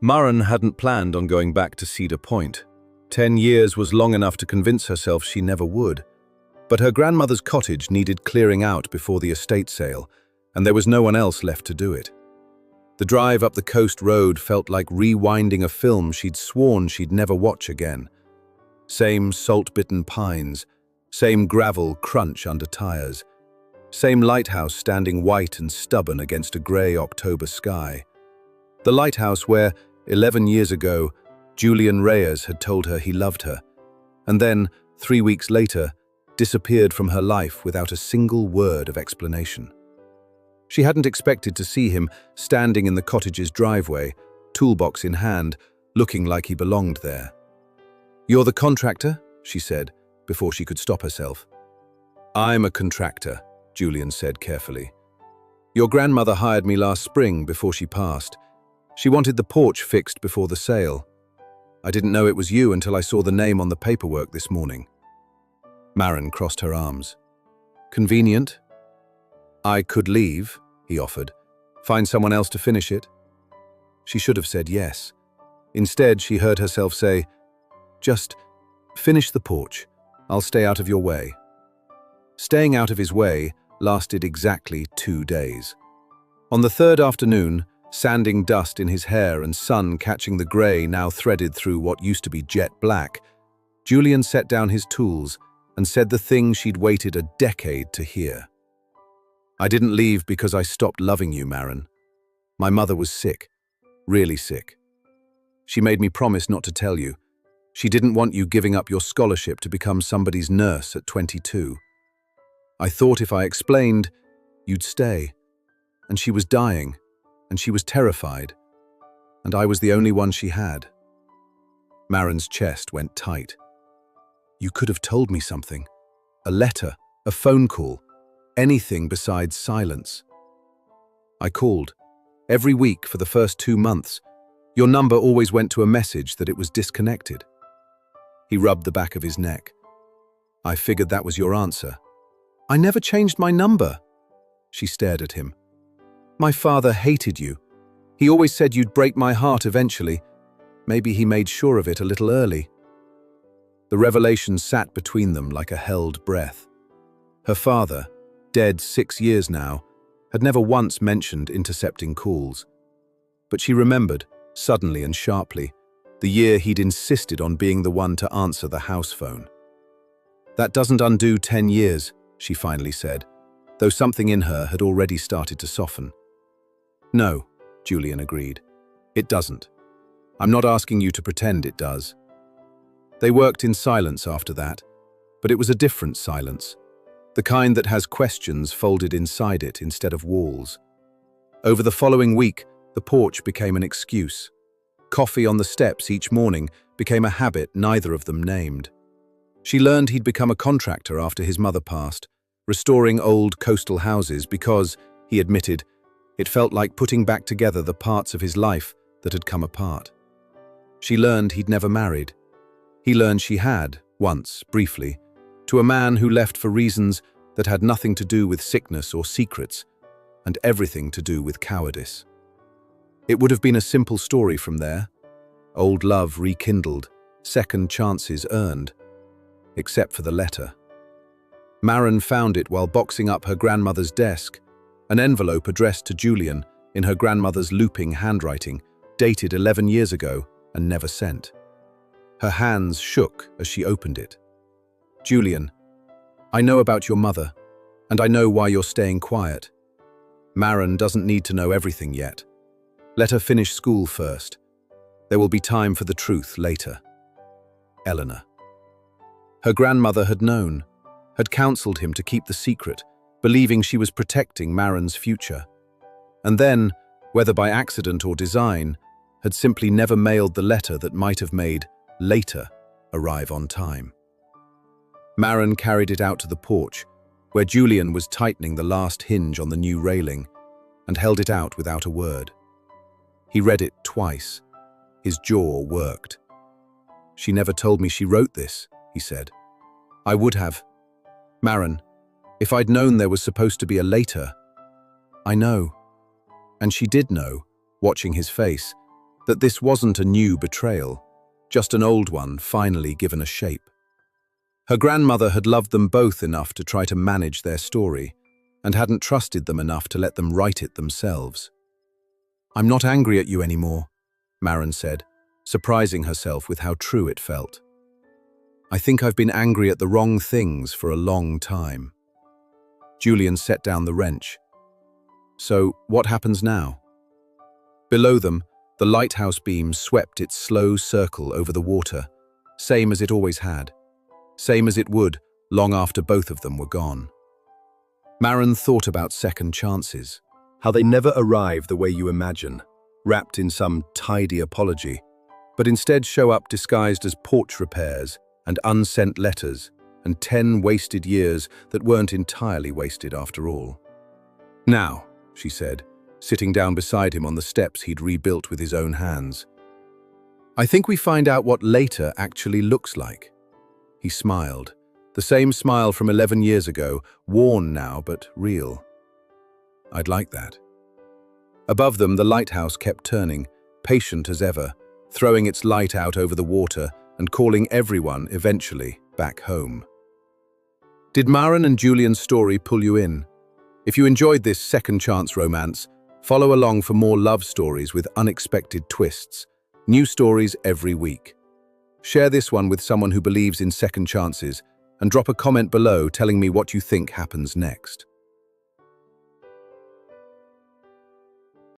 Maren hadn't planned on going back to Cedar Point. 10 years was long enough to convince herself she never would. But her grandmother's cottage needed clearing out before the estate sale, and there was no one else left to do it. The drive up the coast road felt like rewinding a film she'd sworn she'd never watch again. Same salt-bitten pines, same gravel crunch under tires, same lighthouse standing white and stubborn against a grey October sky. The lighthouse where, 11 years ago, Julian Reyes had told her he loved her, and then, 3 weeks later, disappeared from her life without a single word of explanation. She hadn't expected to see him standing in the cottage's driveway, toolbox in hand, looking like he belonged there. "You're the contractor?" she said, before she could stop herself. "I'm a contractor," Julian said carefully. "Your grandmother hired me last spring before she passed. She wanted the porch fixed before the sale. I didn't know it was you until I saw the name on the paperwork this morning." Maren crossed her arms. "Convenient?" "I could leave," he offered. "Find someone else to finish it." She should have said yes. Instead, she heard herself say, "Just finish the porch. I'll stay out of your way." Staying out of his way lasted exactly 2 days. On the third afternoon, sanding dust in his hair and sun catching the grey now threaded through what used to be jet black, Julian set down his tools and said the thing she'd waited a decade to hear. "I didn't leave because I stopped loving you, Maren. My mother was sick, really sick. She made me promise not to tell you. She didn't want you giving up your scholarship to become somebody's nurse at 22. I thought if I explained, you'd stay. And she was dying, and she was terrified, and I was the only one she had." Maren's chest went tight. "You could have told me something. A letter, a phone call, anything besides silence." "I called. Every week for the first 2 months. Your number always went to a message that it was disconnected." He rubbed the back of his neck. "I figured that was your answer." "I never changed my number." She stared at him. "My father hated you. He always said you'd break my heart eventually. Maybe he made sure of it a little early." The revelation sat between them like a held breath. Her father, dead 6 years now, had never once mentioned intercepting calls. But she remembered, suddenly and sharply, the year he'd insisted on being the one to answer the house phone. "That doesn't undo 10 years, she finally said, though something in her had already started to soften. "No," Julian agreed. "It doesn't. I'm not asking you to pretend it does." They worked in silence after that, but it was a different silence, the kind that has questions folded inside it instead of walls. Over the following week, the porch became an excuse. Coffee on the steps each morning became a habit neither of them named. She learned he'd become a contractor after his mother passed, restoring old coastal houses because, he admitted, it felt like putting back together the parts of his life that had come apart. She learned he'd never married. He learned she had, once, briefly, to a man who left for reasons that had nothing to do with sickness or secrets, and everything to do with cowardice. It would have been a simple story from there. Old love rekindled, second chances earned. Except for the letter. Maren found it while boxing up her grandmother's desk, an envelope addressed to Julian in her grandmother's looping handwriting, dated 11 years ago and never sent. Her hands shook as she opened it. "Julian, I know about your mother, and I know why you're staying quiet. Maren doesn't need to know everything yet. Let her finish school first. There will be time for the truth later. Eleanor." Her grandmother had known, had counseled him to keep the secret, believing she was protecting Maren's future. And then, whether by accident or design, had simply never mailed the letter that might have made later arrive on time. Maren carried it out to the porch, where Julian was tightening the last hinge on the new railing, and held it out without a word. He read it twice. His jaw worked. "She never told me she wrote this," he said. "I would have. Maren, if I'd known there was supposed to be a later." "I know." And she did know, watching his face, that this wasn't a new betrayal, just an old one finally given a shape. Her grandmother had loved them both enough to try to manage their story, and hadn't trusted them enough to let them write it themselves. "I'm not angry at you anymore," Maren said, surprising herself with how true it felt. "I think I've been angry at the wrong things for a long time." Julian set down the wrench. "So, what happens now?" Below them, the lighthouse beam swept its slow circle over the water, same as it always had, same as it would long after both of them were gone. Maren thought about second chances, how they never arrive the way you imagine, wrapped in some tidy apology, but instead show up disguised as porch repairs and unsent letters and 10 wasted years that weren't entirely wasted after all. "Now," she said, sitting down beside him on the steps he'd rebuilt with his own hands, "I think we find out what later actually looks like." He smiled, the same smile from 11 years ago, worn now but real. "I'd like that." Above them, the lighthouse kept turning, patient as ever, throwing its light out over the water and calling everyone, eventually, back home. Did Maren and Julian's story pull you in? If you enjoyed this second chance romance, follow along for more love stories with unexpected twists. New stories every week. Share this one with someone who believes in second chances, and drop a comment below telling me what you think happens next.